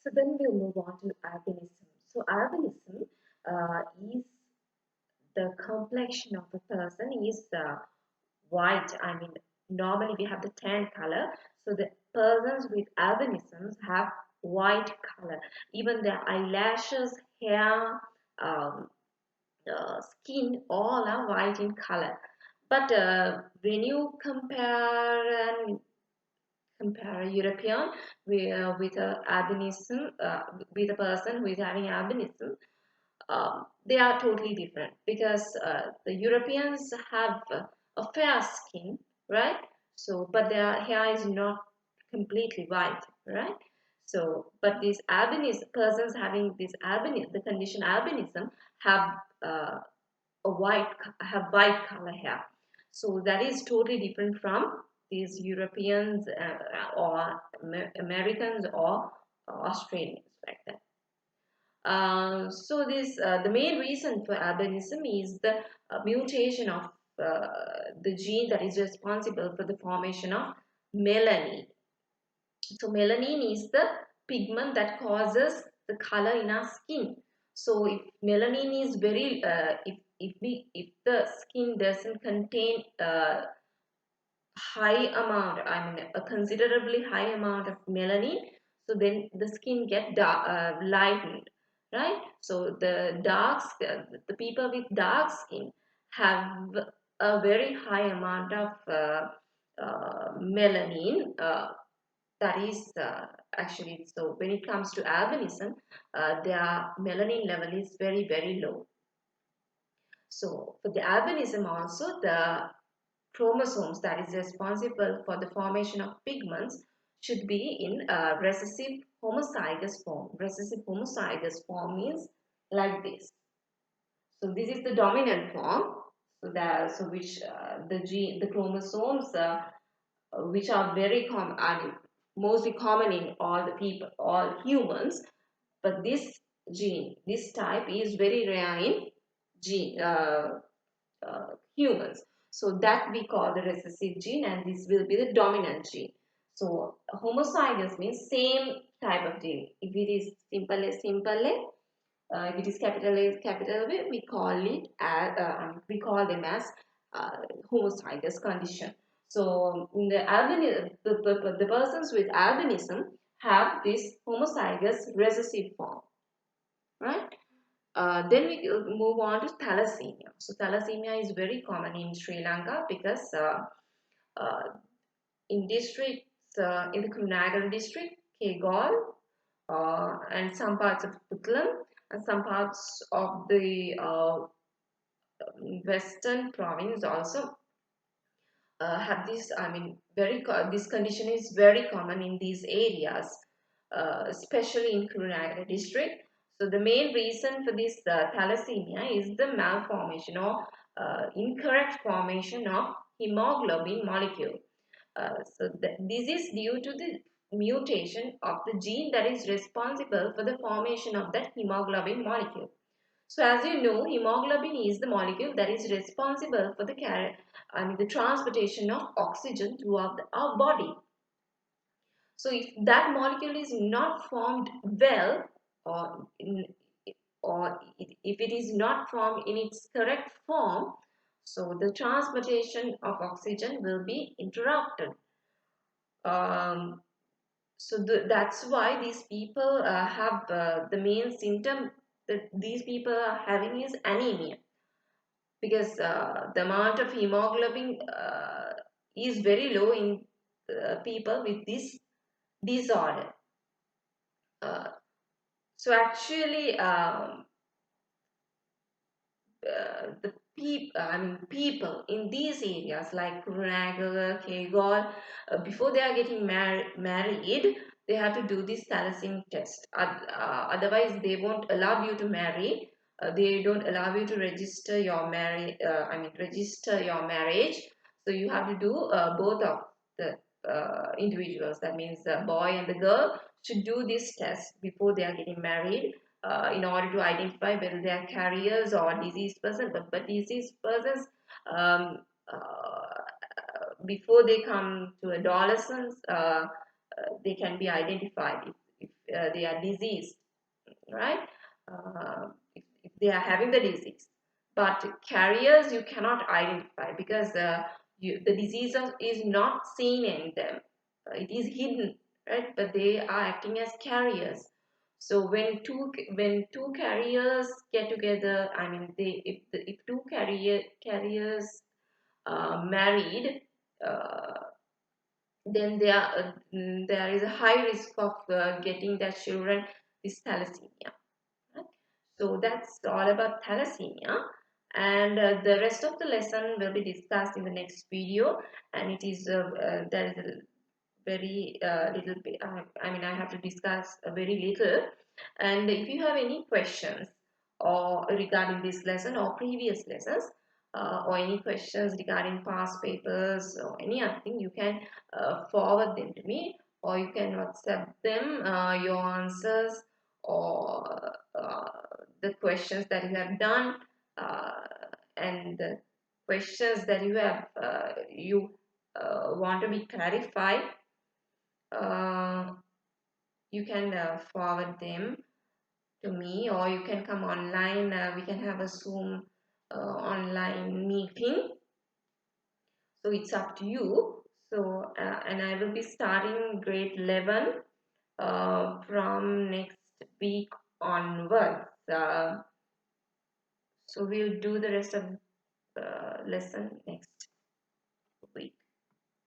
So then we'll move on to albinism. So albinism is the complexion of a person is white. I mean, normally we have the tan color. So the persons with albinism have white color. Even their eyelashes, hair, um, skin, all are white in color. But when you compare a European with a albinism, with a person who is having albinism, they are totally different because the Europeans have a fair skin, right? So, but their hair is not completely white, right? So, but these albinism persons having this albinism, the condition albinism, have uh, a white color hair. So that is totally different from these Europeans or Americans or Australians like that. So this the main reason for albinism is the mutation of the gene that is responsible for the formation of melanin. So melanin is the pigment that causes the color in our skin. So if melanin is very if the skin doesn't contain high amount, I mean a considerably high amount of melanin, so then the skin get lightened, right? So the people with dark skin have a very high amount of melanin. That is actually, so when it comes to albinism, their melanin level is very low. So for the albinism also, the chromosomes that is responsible for the formation of pigments should be in recessive homozygous form. Recessive homozygous form means like this. So this is the dominant form. So that so which the chromosomes which are very common, I mean, mostly common in all the people, all humans. But this gene, this type is very rare in gene, humans. So that we call the recessive gene, and this will be the dominant gene. So homozygous means same type of gene. If it is simple A, if it is capital B, we call it as we call them as uh, homozygous condition. So in the the persons with albinism have this homozygous recessive form, right? Then we move on to thalassemia. So thalassemia is very common in Sri Lanka because uh, in districts in the Kurunegala district, Kegalle, and some parts of Puttalam, and some parts of the western province also have this. I mean, this condition is very common in these areas, especially in Kurunegala district. So the main reason for this thalassemia is the malformation or incorrect formation of hemoglobin molecule. This is due to the mutation of the gene that is responsible for the formation of that hemoglobin molecule. So as you know, hemoglobin is the molecule that is responsible for the transportation of oxygen throughout our body. So if that molecule is not formed well, or if it is not formed in its correct form, so the transportation of oxygen will be interrupted. Um, that's why these people have the main symptom that these people are having is anemia, because the amount of hemoglobin is very low in people with this disorder. Uh, so actually, people in these areas like Kurunegala, Kegalle, before they are getting married, they have to do this thalassemia test. Otherwise, they won't allow you to marry. They don't allow you to register your register your marriage. So you have to do both of the individuals. That means the boy and the girl should do this test before they are getting married, in order to identify whether they are carriers or diseased persons. But diseased persons, um, before they come to adolescence, they can be identified they are diseased, right? If they are having the disease. But carriers you cannot identify because the disease is not seen in them. It is hidden, right? But they are acting as carriers. So when two carriers get together, I mean, if two carriers married, uh, then there is a high risk of getting their children with thalassemia. Right? So that's all about thalassemia, and the rest of the lesson will be discussed in the next video. And it is there is a very little bit. I mean, I have to discuss a very little. And if you have any questions or regarding this lesson or previous lessons, or any questions regarding past papers or any other thing, you can forward them to me, or you can WhatsApp them your answers, or the questions that you have done, uh, and the questions that you want to be clarified. uh, you can forward them to me, or you can come online. We can have a Zoom online meeting. So it's up to you. So and I will be starting grade 11 from next week onwards. So we'll do the rest of the lesson next